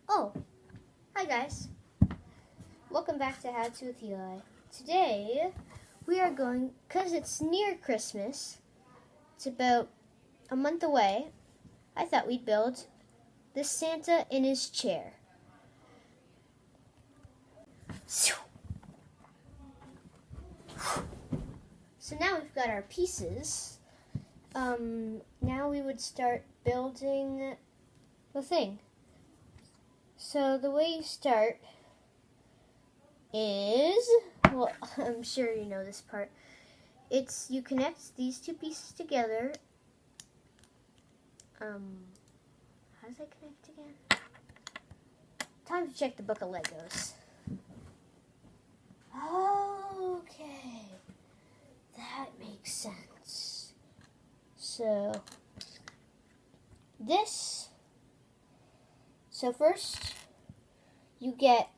Oh, hi guys. Welcome back to How To with Eli. Today we are going, because it's near Christmas, it's about a month away, I thought we'd build the Santa in his chair. So now we've got our pieces. Now we would start building the thing. So the way you start is, well, I'm sure you know this part. It's you connect these two pieces together. How does that connect again? Time to check the book of Legos. Okay, that makes sense. So first you get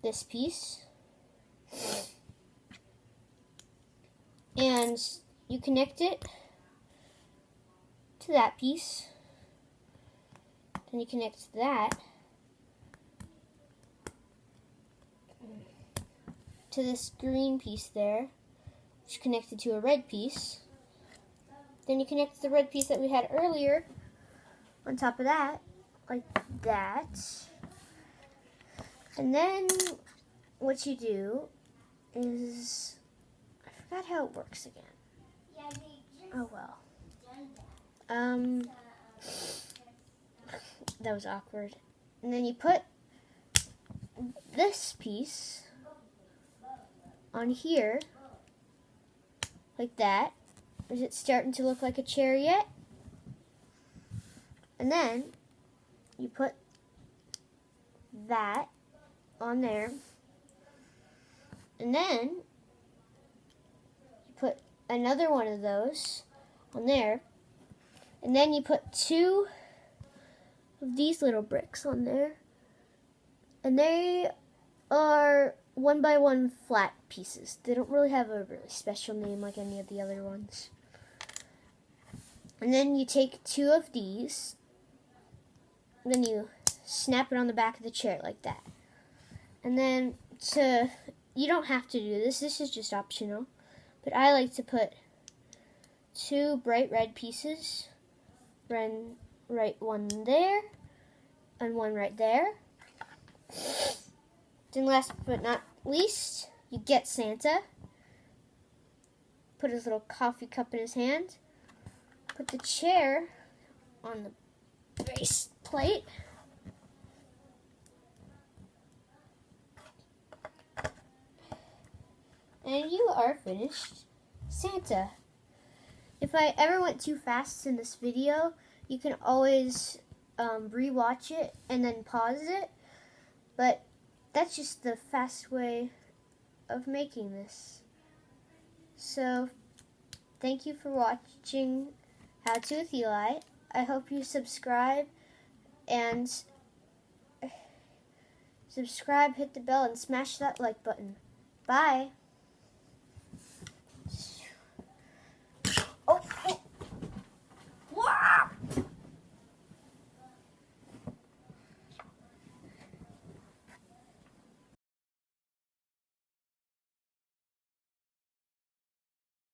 this piece and you connect it to that piece. Then you connect that to this green piece there, which is connected to a red piece. Then you connect the red piece that we had earlier on top of that, like that. And then what you do is, I forgot how it works again. Oh well. That was awkward. And then you put this piece on here, like that. Is it starting to look like a chair yet? And then you put that on there. And then you put another one of those on there. And then you put two of these little bricks on there. And they are 1x1 flat pieces. They don't really have a really special name like any of the other ones. And then you take two of these, then you snap it on the back of the chair like that. And then you don't have to do this is just optional, but I like to put two bright red pieces, right one there, and one right there. Then last but not least, you get Santa. Put his little coffee cup in his hand. Put the chair on the base plate. And you are finished Santa. If I ever went too fast in this video, you can always re-watch it and then pause it. But that's just the fast way of making this. So, thank you for watching How To with Eli. I hope you subscribe, hit the bell, and smash that like button. Bye!